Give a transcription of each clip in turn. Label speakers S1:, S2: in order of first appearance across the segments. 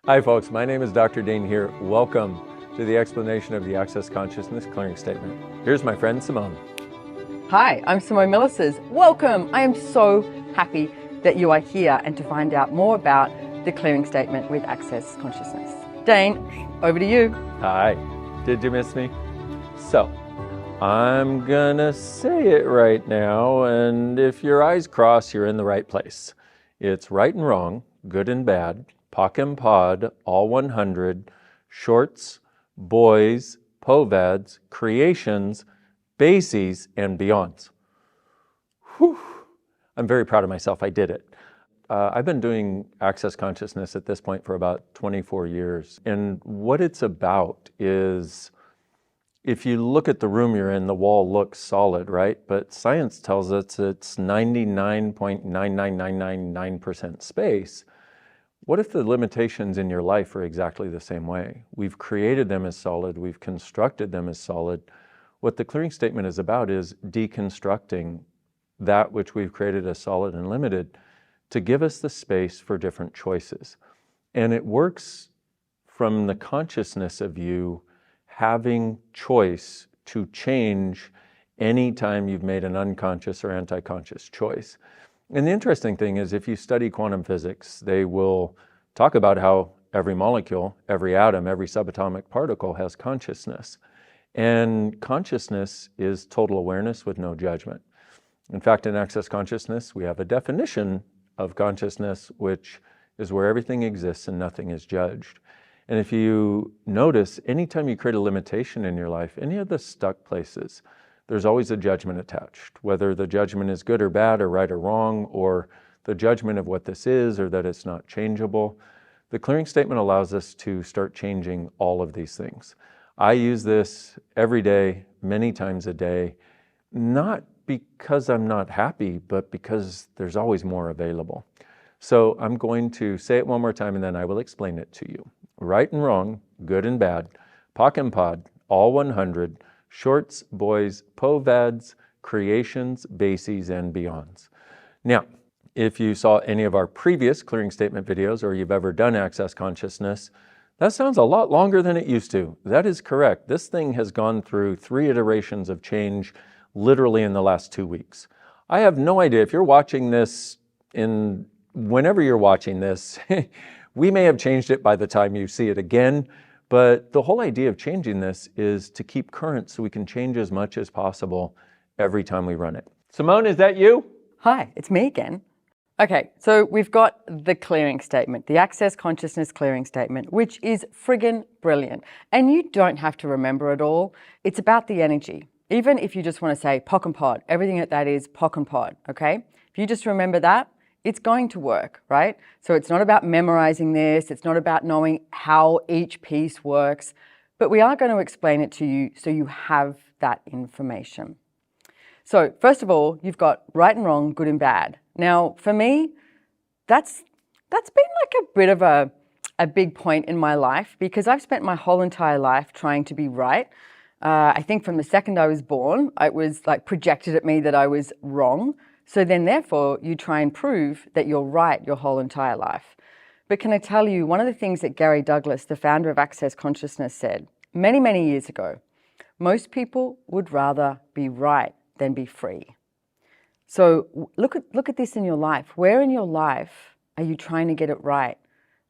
S1: Hi folks, my name is Dr. Dain Heer. Welcome to the explanation of the Access Consciousness Clearing Statement. Here's my friend Simone.
S2: Hi, I'm Simone Milasas. Welcome. I am so happy that you are here and to find out more about the clearing statement with Access Consciousness. Dain, over to you.
S1: Hi, did you miss me? So, I'm gonna say it right now, and if your eyes cross, you're in the right place. It's right and wrong, good and bad, Pock and Pod, all 100, shorts, boys, Povads, creations, bases, and beyonds. Whew. I'm very proud of myself. I did it. I've been doing Access Consciousness at this point for about 24 years. And what it's about is, if you look at the room you're in, the wall looks solid, right? But science tells us it's 99.99999% space. What if the limitations in your life are exactly the same way? We've created them as solid, we've constructed them as solid. What the clearing statement is about is deconstructing that which we've created as solid and limited to give us the space for different choices. And it works from the consciousness of you having choice to change anytime you've made an unconscious or anti-conscious choice. And the interesting thing is, if you study quantum physics, they will talk about how every molecule, every atom, every subatomic particle has consciousness. And consciousness is total awareness with no judgment. In fact, in Access Consciousness, we have a definition of consciousness, which is where everything exists and nothing is judged. And if you notice, anytime you create a limitation in your life, any of the stuck places, there's always a judgment attached, whether the judgment is good or bad or right or wrong, or the judgment of what this is or that it's not changeable. The clearing statement allows us to start changing all of these things. I use this every day, many times a day, not because I'm not happy, but because there's always more available. So I'm going to say it one more time and then I will explain it to you. Right and wrong, good and bad, Pock and Pod, all 100, shorts, boys, Povads, creations, bases, and beyonds. Now, if you saw any of our previous clearing statement videos or you've ever done Access Consciousness, that sounds a lot longer than it used to. That is correct. This thing has gone through 3 iterations of change literally in the last 2 weeks. I have no idea if you're watching this whenever you're watching this, we may have changed it by the time you see it again. But the whole idea of changing this is to keep current so we can change as much as possible every time we run it. Simone, is that you?
S2: Hi, it's me again. Okay, so we've got the clearing statement, the Access Consciousness clearing statement, which is friggin' brilliant. And you don't have to remember it all. It's about the energy. Even if you just want to say Pock and Pod, everything that is Pock and Pod, okay? If you just remember that, it's going to work, right? So it's not about memorizing this. It's not about knowing how each piece works, but we are going to explain it to you so you have that information. So first of all, you've got right and wrong, good and bad. Now, for me, that's been like a bit of a big point in my life because I've spent my whole entire life trying to be right. I think from the second I was born, it was like projected at me that I was wrong. So then therefore you try and prove that you're right your whole entire life. But can I tell you, one of the things that Gary Douglas, the founder of Access Consciousness, said many, many years ago, most people would rather be right than be free. So look at this in your life. Where in your life are you trying to get it right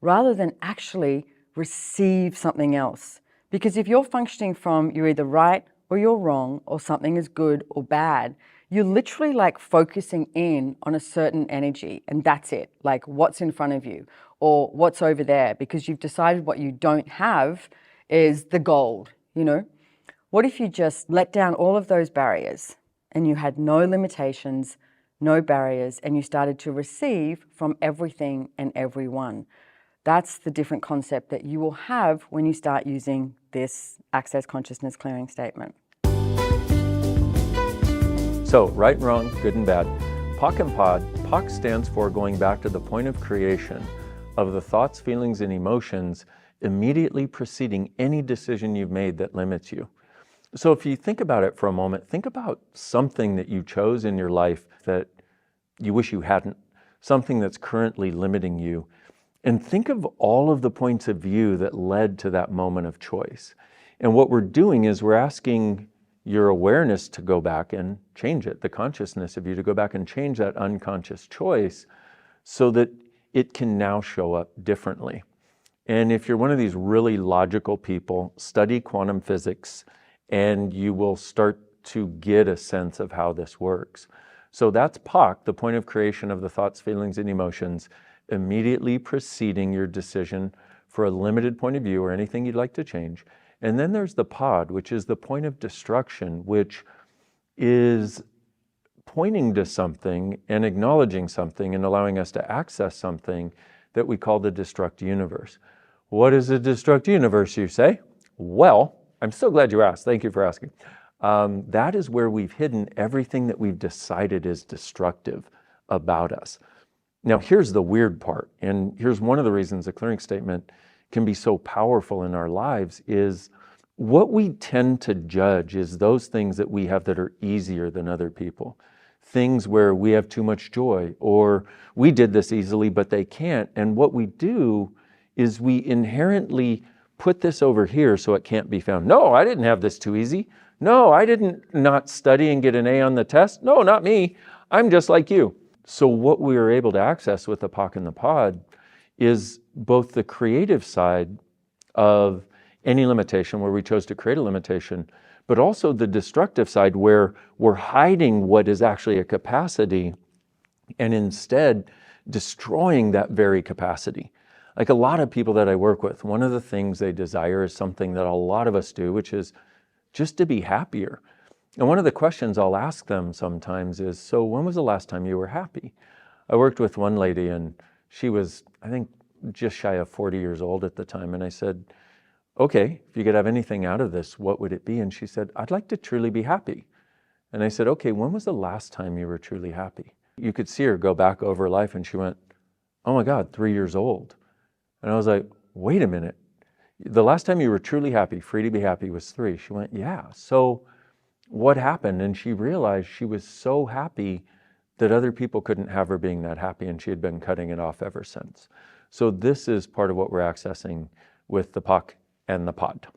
S2: rather than actually receive something else? Because if you're functioning from you're either right or you're wrong or something is good or bad, you're literally like focusing in on a certain energy and that's it, like what's in front of you or what's over there because you've decided what you don't have is the gold, you know? What if you just let down all of those barriers and you had no limitations, no barriers, and you started to receive from everything and everyone? That's the different concept that you will have when you start using this Access Consciousness clearing statement.
S1: So, right and wrong, good and bad. Pock and Pod, Pock stands for going back to the point of creation of the thoughts, feelings, and emotions immediately preceding any decision you've made that limits you. So if you think about it for a moment, think about something that you chose in your life that you wish you hadn't, something that's currently limiting you. and think of all of the points of view that led to that moment of choice. And what we're doing is we're asking your awareness to go back and change it, the consciousness of you to go back and change that unconscious choice so that it can now show up differently. And if you're one of these really logical people, study quantum physics and you will start to get a sense of how this works. So that's Pock, the point of creation of the thoughts, feelings, and emotions, immediately preceding your decision for a limited point of view or anything you'd like to change. And then there's the pod, which is the point of destruction, which is pointing to something and acknowledging something and allowing us to access something that we call the destruct universe. What is a destruct universe, you say? Well, I'm so glad you asked. Thank you for asking. That is where we've hidden everything that we've decided is destructive about us. Now, here's the weird part, and here's one of the reasons a clearing statement can be so powerful in our lives is what we tend to judge is those things that we have that are easier than other people. Things where we have too much joy, or we did this easily, but they can't. And what we do is we inherently put this over here so it can't be found. No, I didn't have this too easy. No, I didn't not study and get an A on the test. No, not me. I'm just like you. So what we are able to access with the Pock and the Pod is both the creative side of any limitation where we chose to create a limitation, but also the destructive side where we're hiding what is actually a capacity and instead destroying that very capacity. Like a lot of people that I work with, one of the things they desire is something that a lot of us do, which is just to be happier. And one of the questions I'll ask them sometimes is, so when was the last time you were happy? I worked with one lady and she was, I think, just shy of 40 years old at the time. And I said, okay, if you could have anything out of this, what would it be? And she said, I'd like to truly be happy. And I said, okay, when was the last time you were truly happy? You could see her go back over life and she went, oh my God, 3 years old. And I was like, wait a minute. The last time you were truly happy, free to be happy, was 3. She went, yeah. So what happened? And she realized she was so happy that other people couldn't have her being that happy, and she had been cutting it off ever since. So this is part of what we're accessing with the Pock and the Pod.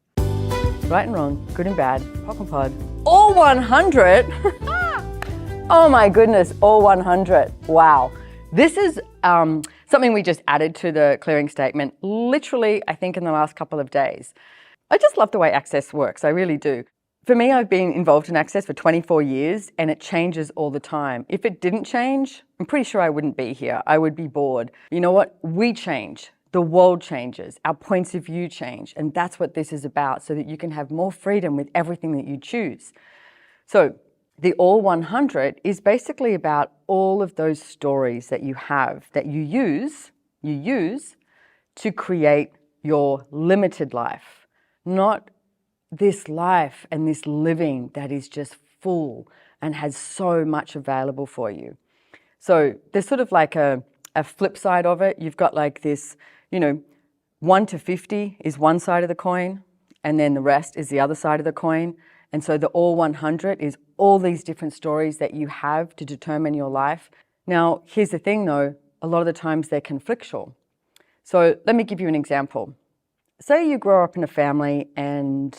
S2: Right and wrong, good and bad, Pock and Pod, all 100. Oh my goodness, all 100. Wow. This is something we just added to the clearing statement, literally, I think in the last couple of days. I just love the way Access works, I really do. For me, I've been involved in Access for 24 years and it changes all the time. If it didn't change, I'm pretty sure I wouldn't be here. I would be bored. You know what? We change. The world changes. Our points of view change. And that's what this is about, so that you can have more freedom with everything that you choose. So the All 100 is basically about all of those stories that you have, that you use to create your limited life, not this life and this living that is just full and has so much available for you. So there's sort of like a flip side of it. You've got like this, 1 to 50 is one side of the coin, and then the rest is the other side of the coin. And so the All 100 is all these different stories that you have to determine your life. Now, here's the thing though, a lot of the times they're conflictual. So let me give you an example. Say you grow up in a family and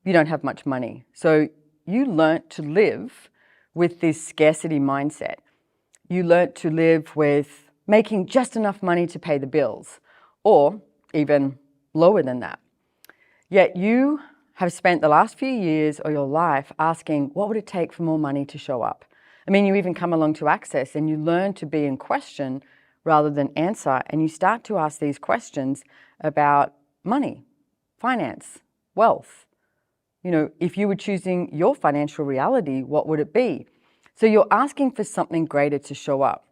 S2: you don't have much money. So you learnt to live with this scarcity mindset. You learnt to live with making just enough money to pay the bills, or even lower than that. Yet you have spent the last few years of your life asking, what would it take for more money to show up? I mean, you even come along to Access and you learn to be in question rather than answer, and you start to ask these questions about money, finance, wealth. If you were choosing your financial reality, what would it be? So you're asking for something greater to show up,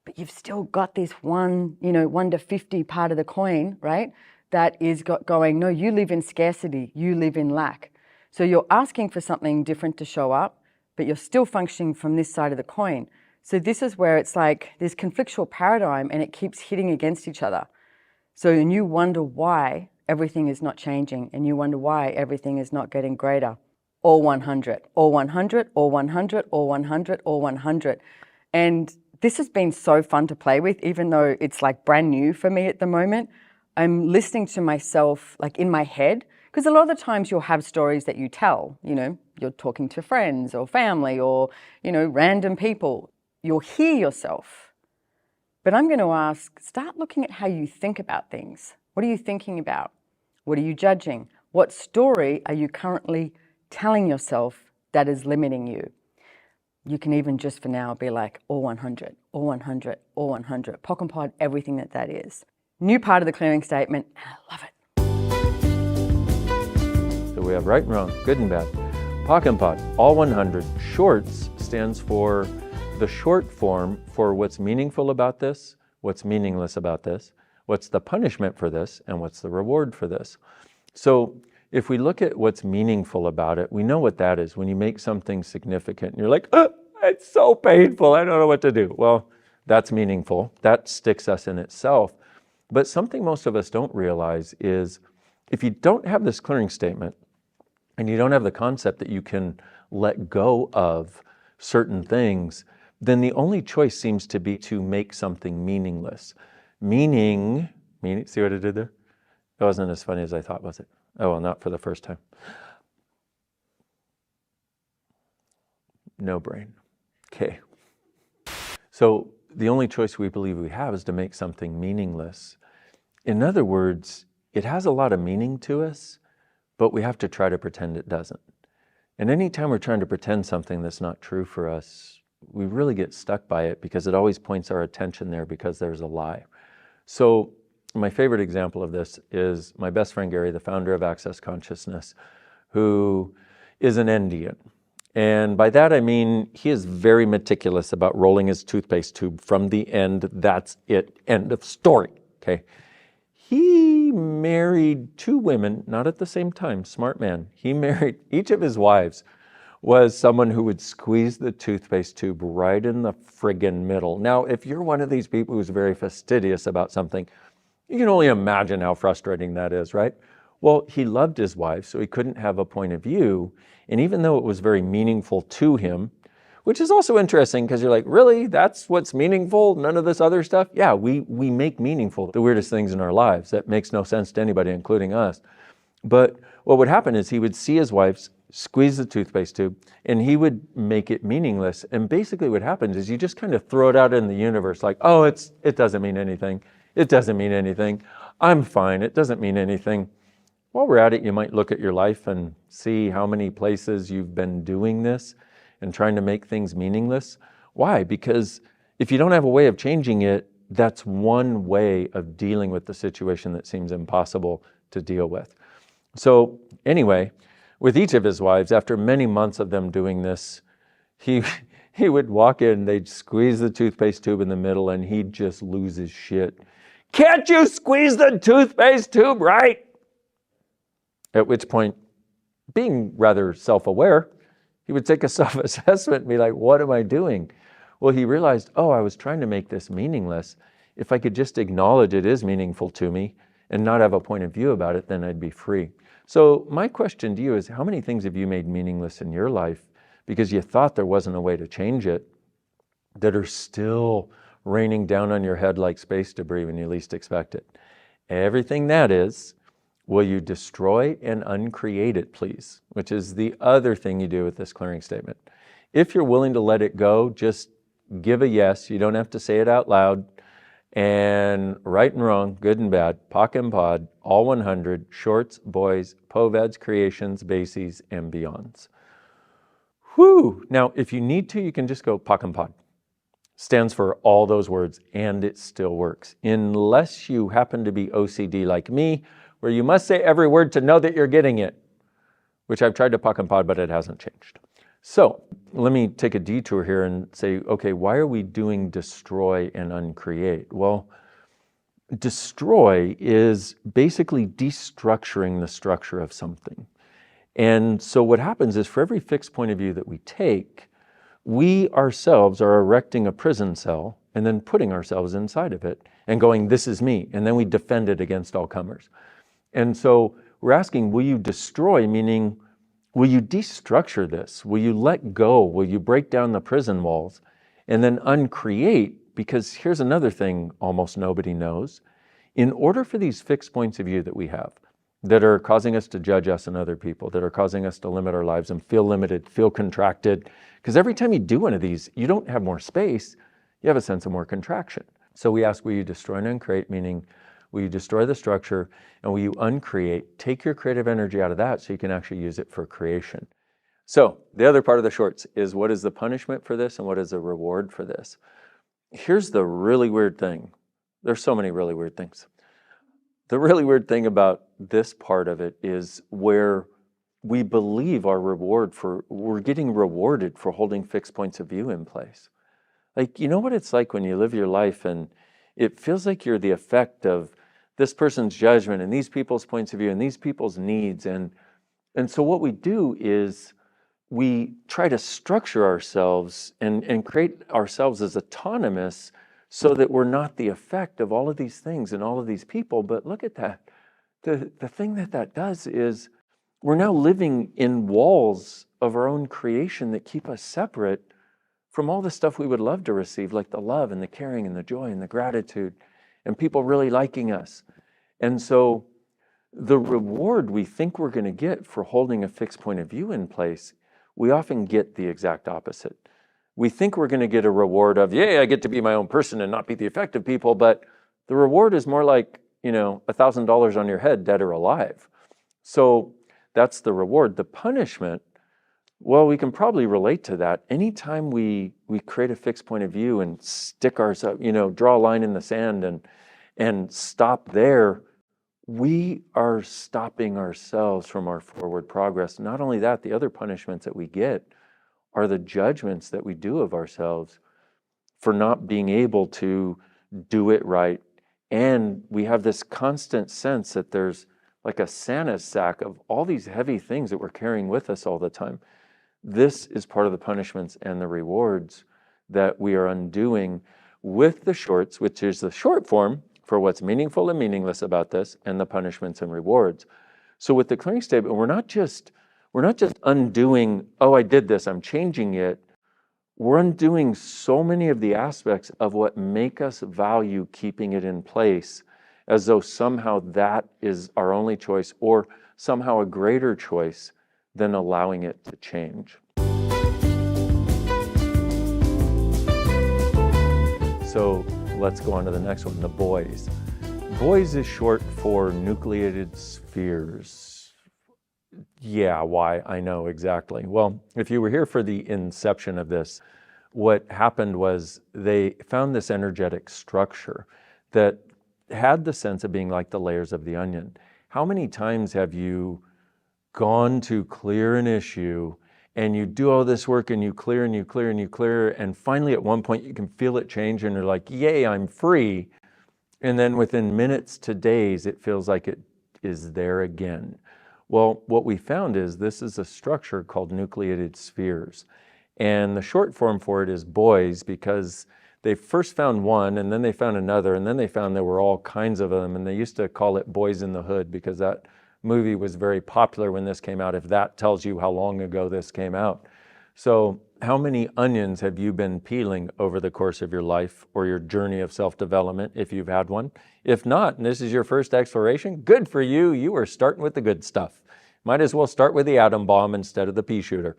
S2: but you've still got this 1 to 50 part of the coin, right? That is going, no, you live in scarcity, you live in lack. So you're asking for something different to show up, but you're still functioning from this side of the coin. So this is where it's like this conflictual paradigm and it keeps hitting against each other. So and you wonder why everything is not changing, and you wonder why everything is not getting greater. All 100, all 100, all 100, all 100, all 100. And This has been so fun to play with, even though it's like brand new for me at the moment. I'm listening to myself like in my head, because a lot of the times you'll have stories that you tell, you're talking to friends or family or, random people. You'll hear yourself. But I'm going to ask, start looking at how you think about things. What are you thinking about? What are you judging? What story are you currently telling yourself that is limiting you? You can even just for now be like, all 100, all 100, all 100. Pock and pod, everything that is. New part of the clearing statement, and I love it.
S1: So we have right and wrong, good and bad. Pock and pod, all 100. Shorts stands for the short form for what's meaningful about this, what's meaningless about this, what's the punishment for this, and what's the reward for this. So if we look at what's meaningful about it, we know what that is. When you make something significant, you're like, it's so painful, I don't know what to do. Well, that's meaningful. That sticks us in itself. But something most of us don't realize is if you don't have this clearing statement and you don't have the concept that you can let go of certain things, then the only choice seems to be to make something meaningless. Meaning, see what I did there? It wasn't as funny as I thought, was it? Oh, well, not for the first time. No brain. Okay. So the only choice we believe we have is to make something meaningless. In other words, it has a lot of meaning to us, but we have to try to pretend it doesn't. And anytime we're trying to pretend something that's not true for us, we really get stuck by it because it always points our attention there because there's a lie. So my favorite example of this is my best friend Gary, the founder of Access Consciousness, who is an Indian. And by that I mean he is very meticulous about rolling his toothpaste tube from the end. That's it. End of story. Okay. He married 2 women, not at the same time, smart man. He married, each of his wives was someone who would squeeze the toothpaste tube right in the friggin' middle. Now, if you're one of these people who's very fastidious about something, you can only imagine how frustrating that is, right? Well, he loved his wife, so he couldn't have a point of view. And even though it was very meaningful to him, which is also interesting because you're like, really? That's what's meaningful? None of this other stuff? Yeah, we make meaningful the weirdest things in our lives. That makes no sense to anybody, including us. But what would happen is he would see his wife squeeze the toothpaste tube and he would make it meaningless. And basically what happens is you just kind of throw it out in the universe like, oh, it doesn't mean anything. It doesn't mean anything. I'm fine. It doesn't mean anything. While we're at it, you might look at your life and see how many places you've been doing this and trying to make things meaningless. Why? Because if you don't have a way of changing it, that's one way of dealing with the situation that seems impossible to deal with. So anyway, with each of his wives, after many months of them doing this, he would walk in, they'd squeeze the toothpaste tube in the middle, and he'd just lose his shit. Can't you squeeze the toothpaste tube right? At which point, being rather self-aware, he would take a self-assessment and be like, what am I doing? Well, he realized, oh, I was trying to make this meaningless. If I could just acknowledge it is meaningful to me and not have a point of view about it, then I'd be free. So my question to you is, how many things have you made meaningless in your life because you thought there wasn't a way to change it that are still raining down on your head like space debris when you least expect it? Everything that is, will you destroy and uncreate it, please? Which is the other thing you do with this clearing statement. If you're willing to let it go, just give a yes. You don't have to say it out loud. And right and wrong, good and bad, Pock and pod, all 100, shorts, boys, Povads, creations, bases, and beyonds. Whew. Now, if you need to, you can just go Pock and pod. Stands for all those words, and it still works. Unless you happen to be OCD like me, where you must say every word to know that you're getting it, which I've tried to Pock and pod, but it hasn't changed. So let me take a detour here and say, okay, why are we doing destroy and uncreate? Well, destroy is basically destructuring the structure of something. And so what happens is for every fixed point of view that we take, we ourselves are erecting a prison cell and then putting ourselves inside of it and going, this is me. And then we defend it against all comers. And so we're asking, will you destroy, meaning, will you destructure this? Will you let go? Will you break down the prison walls And then uncreate, because here's another thing almost nobody knows. In order for these fixed points of view that we have, that are causing us to judge us and other people, that are causing us to limit our lives and feel limited, feel contracted, because every time you do one of these, you don't have more space, you have a sense of more contraction. So we ask, will you destroy and uncreate, meaning will you destroy the structure and will you uncreate, take your creative energy out of that so you can actually use it for creation. So the other part of the shorts is, what is the punishment for this and what is the reward for this? Here's the really weird thing. There's so many really weird things. The really weird thing about this part of it is where we believe we're getting rewarded for holding fixed points of view in place. Like, you know what it's like when you live your life and it feels like you're the effect of this person's judgment and these people's points of view and these people's needs. And so what we do is we try to structure ourselves and create ourselves as autonomous so that we're not the effect of all of these things and all of these people. But look at that. The thing that does is we're now living in walls of our own creation that keep us separate from all the stuff we would love to receive, like the love and the caring and the joy and the gratitude and people really liking us. And so the reward we think we're going to get for holding a fixed point of view in place, we often get the exact opposite. We think we're going to get a reward of, yay, I get to be my own person and not be the effect of people, but the reward is more like, $1,000 on your head, dead or alive. So that's the reward. The punishment, well, we can probably relate to that. Anytime we create a fixed point of view and stick ourselves, draw a line in the sand and stop there, we are stopping ourselves from our forward progress. Not only that, the other punishments that we get are the judgments that we do of ourselves for not being able to do it right. And we have this constant sense that there's like a Santa's sack of all these heavy things that we're carrying with us all the time. This is part of the punishments and the rewards that we are undoing with the shorts, which is the short form for what's meaningful and meaningless about this, and the punishments and rewards. So with the clearing statement, we're not just undoing, oh, I did this, I'm changing it. We're undoing so many of the aspects of what make us value keeping it in place, as though somehow that is our only choice or somehow a greater choice than allowing it to change. So let's go on to the next one, the boys. Boys is short for nucleated spheres. Yeah, why? I know exactly. Well, if you were here for the inception of this, what happened was they found this energetic structure that had the sense of being like the layers of the onion. How many times have you gone to clear an issue and you do all this work and you clear and you clear and you clear, and finally at one point you can feel it change and you're like, yay, I'm free. And then within minutes to days, it feels like it is there again. Well, what we found is this is a structure called nucleated spheres. And the short form for it is boys, because they first found one and then they found another and then they found there were all kinds of them. And they used to call it Boys in the Hood because that movie was very popular when this came out, if that tells you how long ago this came out. So how many onions have you been peeling over the course of your life or your journey of self-development, if you've had one? If not, and this is your first exploration, good for you. You are starting with the good stuff. Might as well start with the atom bomb instead of the pea shooter.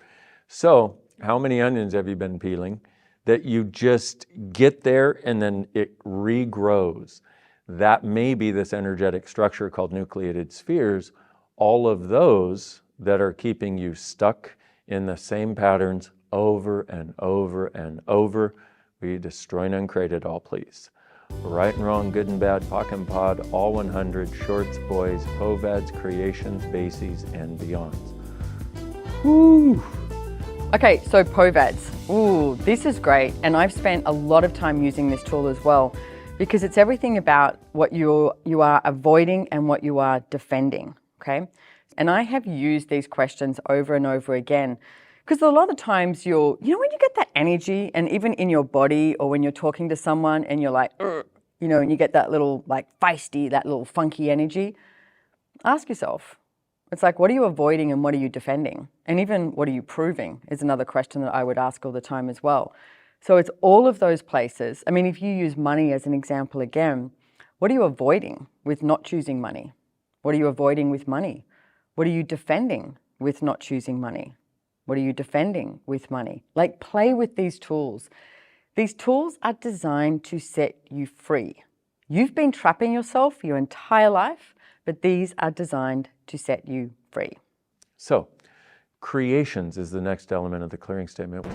S1: So how many onions have you been peeling that you just get there and then it regrows? That may be this energetic structure called nucleated spheres, all of those that are keeping you stuck in the same patterns over and over and over. We destroy and uncreate it all, please. Right and wrong, good and bad, Pock and Pod, all 100, shorts, boys, Povads, creations, bases, and beyonds. Woo!
S2: Okay, so Povads. Ooh, this is great. And I've spent a lot of time using this tool as well, because it's everything about what you are avoiding and what you are defending, okay? And I have used these questions over and over again, because a lot of times when you get that energy, and even in your body or when you're talking to someone and you're like, and you get that little like feisty, that little funky energy, ask yourself, it's like, what are you avoiding and what are you defending? And even what are you proving is another question that I would ask all the time as well. So it's all of those places. I mean, if you use money as an example again, what are you avoiding with not choosing money? What are you avoiding with money? What are you defending with not choosing money? What are you defending with money? Like, play with these tools. These tools are designed to set you free. You've been trapping yourself your entire life, but these are designed to set you free.
S1: So, creations is the next element of the clearing statement.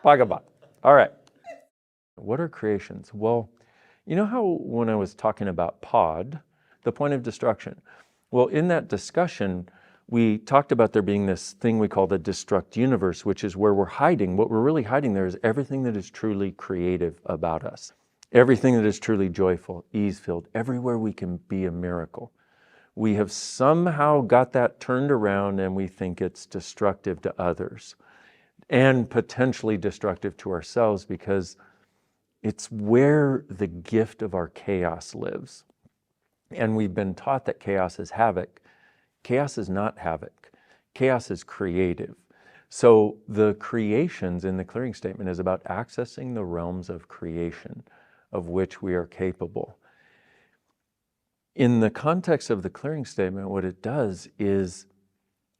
S1: Pock. All right. What are creations? Well, you know how when I was talking about pod, the point of destruction? Well, in that discussion, we talked about there being this thing we call the destruct universe, which is where we're hiding. What we're really hiding there is everything that is truly creative about us. Everything that is truly joyful, ease-filled, everywhere we can be a miracle. We have somehow got that turned around and we think it's destructive to others and potentially destructive to ourselves because it's where the gift of our chaos lives. And we've been taught that chaos is havoc. Chaos is not havoc. Chaos is creative. So the creations in the clearing statement is about accessing the realms of creation of which we are capable. In the context of the clearing statement, what it does is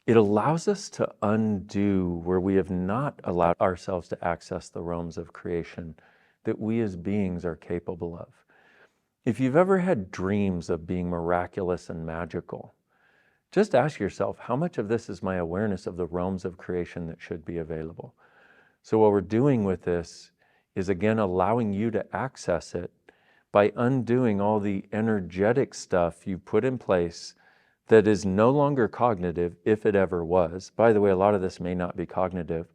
S1: it allows us to undo where we have not allowed ourselves to access the realms of creation that we as beings are capable of. If you've ever had dreams of being miraculous and magical, just ask yourself, how much of this is my awareness of the realms of creation that should be available? So what we're doing with this is, again, allowing you to access it by undoing all the energetic stuff you put in place that is no longer cognitive, if it ever was. By the way, a lot of this may not be cognitive,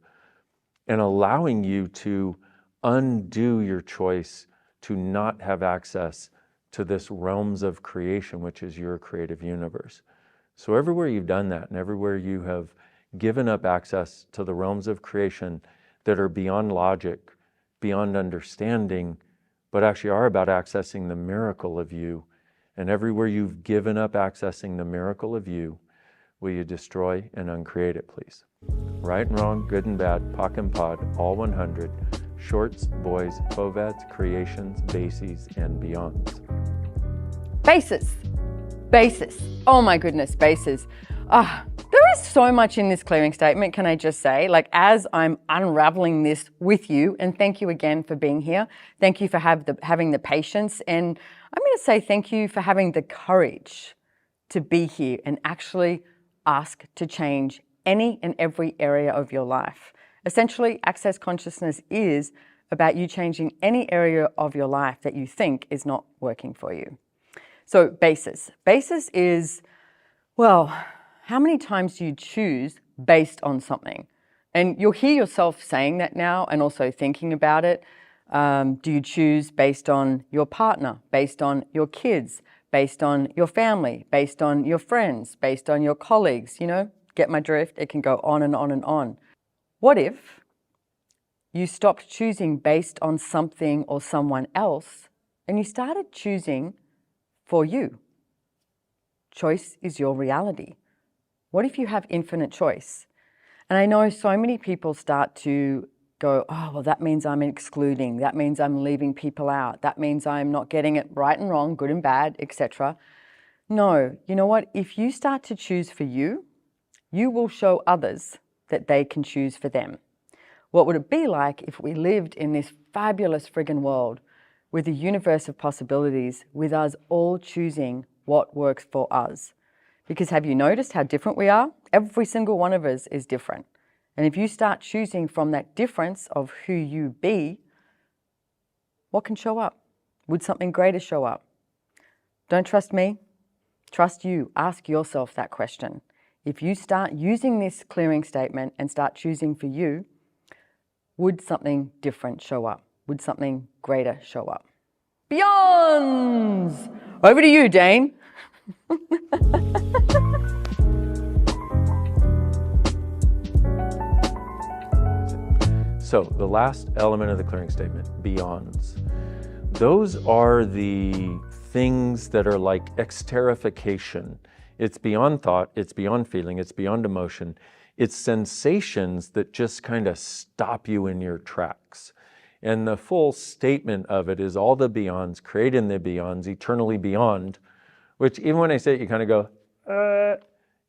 S1: and allowing you to undo your choice to not have access to this realms of creation, which is your creative universe. So everywhere you've done that, and everywhere you have given up access to the realms of creation that are beyond logic, beyond understanding, but actually are about accessing the miracle of you, and everywhere you've given up accessing the miracle of you, will you destroy and uncreate it, please? Right and wrong, good and bad, Pock and Pod, all 100, shorts, boys, Povads, creations, bases, and beyonds.
S2: Bases. Bases. Oh my goodness, bases. There is so much in this clearing statement, can I just say? Like, as I'm unraveling this with you, and thank you again for being here. Thank you for having the patience. And I'm going to say thank you for having the courage to be here and actually ask to change any and every area of your life. Essentially, Access Consciousness is about you changing any area of your life that you think is not working for you. So basis. Basis is, well, how many times do you choose based on something? And you'll hear yourself saying that now and also thinking about it. Do you choose based on your partner, based on your kids, based on your family, based on your friends, based on your colleagues? You know, get my drift? It can go on and on and on. What if you stopped choosing based on something or someone else and you started choosing for you? Choice is your reality. What if you have infinite choice? And I know so many people start to go, oh, well, that means I'm excluding. That means I'm leaving people out. That means I'm not getting it right and wrong, good and bad, etc. No, you know what? If you start to choose for you, you will show others that they can choose for them. What would it be like if we lived in this fabulous friggin' world with a universe of possibilities, with us all choosing what works for us? Because have you noticed how different we are? Every single one of us is different. And if you start choosing from that difference of who you be, what can show up? Would something greater show up? Don't trust me? Trust you. Ask yourself that question. If you start using this clearing statement and start choosing for you, would something different show up? Would something greater show up? Beyonds! Over to you, Dain.
S1: So the last element of the clearing statement, beyonds. Those are the things that are like exterification It's beyond thought, it's beyond feeling, it's beyond emotion. It's sensations that just kind of stop you in your tracks. And the full statement of it is all the beyonds, creating the beyonds, eternally beyond, which even when I say it, you kind of go,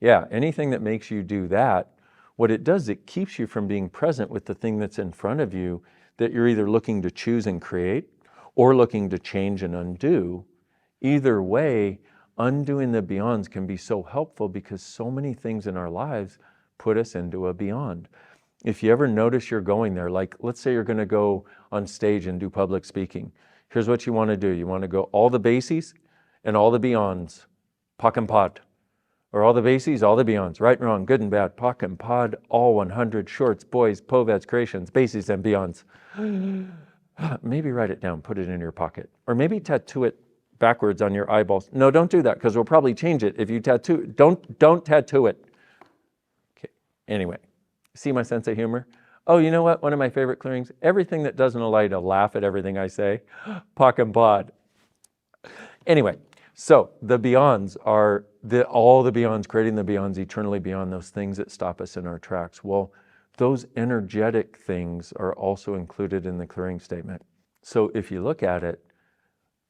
S1: yeah, anything that makes you do that, what it does, it keeps you from being present with the thing that's in front of you that you're either looking to choose and create or looking to change and undo. Either way, undoing the beyonds can be so helpful because so many things in our lives put us into a beyond. If you ever notice you're going there, like let's say you're going to go on stage and do public speaking. Here's what you want to do. You want to go all the bases and all the beyonds, Pock and Pod. Or all the bases, all the beyonds, right and wrong, good and bad, Pock and Pod, all 100, shorts, boys, Povads, creations, bases and beyonds. Maybe write it down, put it in your pocket. Or maybe tattoo it backwards on your eyeballs. No, don't do that because we'll probably change it if you tattoo. Don't tattoo it. Okay, anyway, see my sense of humor? Oh, you know what? One of my favorite clearings, everything that doesn't allow you to laugh at everything I say, Pock and Pod. Anyway, so the beyonds are all the beyonds, creating the beyonds, eternally beyond, those things that stop us in our tracks. Well, those energetic things are also included in the clearing statement. So if you look at it,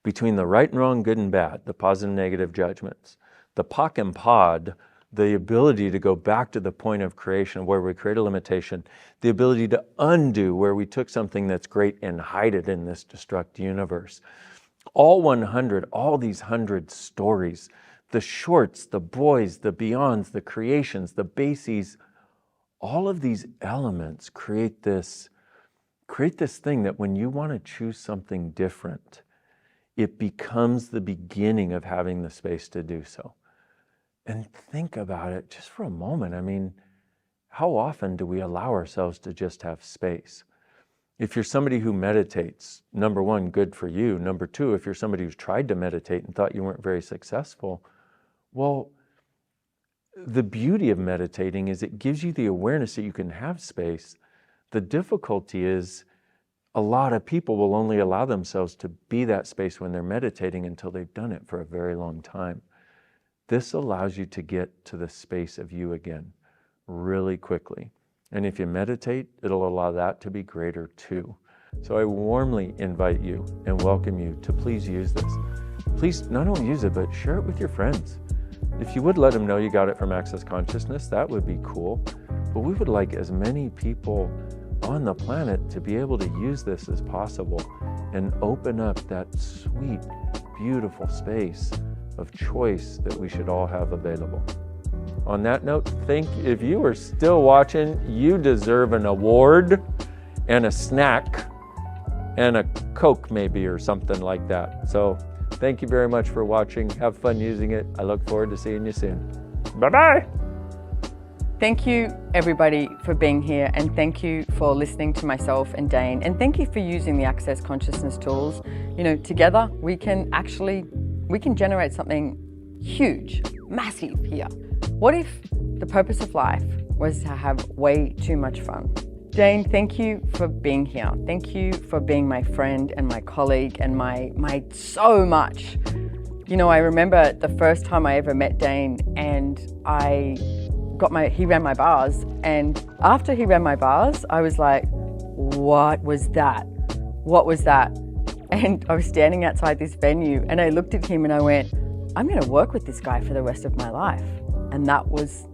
S1: between the right and wrong, good and bad, the positive and negative judgments, the Pock and Pod, the ability to go back to the point of creation where we create a limitation, the ability to undo where we took something that's great and hide it in this destruct universe. All 100, all these 100 stories, the shorts, the boys, the beyonds, the creations, the bases, all of these elements create this thing that when you want to choose something different, it becomes the beginning of having the space to do so. And think about it just for a moment. I mean, how often do we allow ourselves to just have space? If you're somebody who meditates, number one, good for you. Number two, if you're somebody who's tried to meditate and thought you weren't very successful, well, the beauty of meditating is it gives you the awareness that you can have space. The difficulty is a lot of people will only allow themselves to be that space when they're meditating until they've done it for a very long time. This allows you to get to the space of you again really quickly. And if you meditate, it'll allow that to be greater too. So I warmly invite you and welcome you to please use this. Please not only use it, but share it with your friends. If you would let them know you got it from Access Consciousness, that would be cool. But we would like as many people on the planet to be able to use this as possible and open up that sweet, beautiful space of choice that we should all have available. On that note, if you are still watching, you deserve an award and a snack and a Coke maybe or something like that. So thank you very much for watching. Have fun using it. I look forward to seeing you soon. Bye-bye.
S2: Thank you, everybody, for being here, and thank you for listening to myself and Dain, and thank you for using the Access Consciousness tools. You know, together we can generate something huge, massive here. What if the purpose of life was to have way too much fun? Dain, thank you for being here. Thank you for being my friend and my colleague and my so much. You know, I remember the first time I ever met Dain, and he ran my bars, and after he ran my bars, I was like, what was that? What was that? And I was standing outside this venue and I looked at him and I went, I'm going to work with this guy for the rest of my life. And that was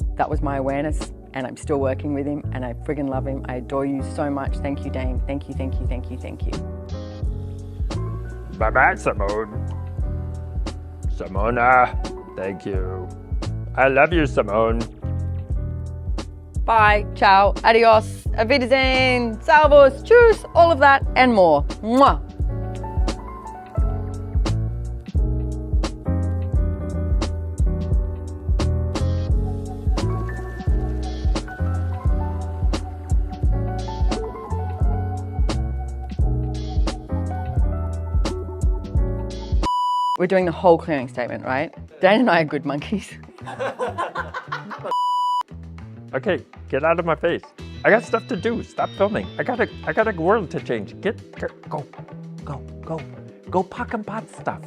S2: my awareness, and I'm still working with him, and I friggin' love him. I adore you so much. Thank you, Dain. Thank you, thank you, thank you, thank you.
S3: Bye-bye, Simone. Simona, thank you. I love you, Simone.
S2: Bye, ciao, adios, auf Wiedersehen, servus, tschüss, all of that and more. Mwah. We're doing the whole clearing statement, right? Dain and I are good monkeys.
S3: Okay, get out of my face. I got stuff to do. Stop filming. I got a world to change. Go Pock and Pod stuff.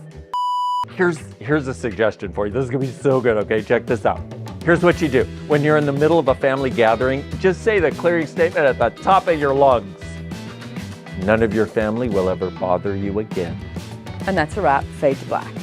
S1: Here's a suggestion for you. This is gonna be so good, okay? Check this out. Here's what you do. When you're in the middle of a family gathering, just say the clearing statement at the top of your lungs. None of your family will ever bother you again.
S2: And that's a wrap. Fade to black.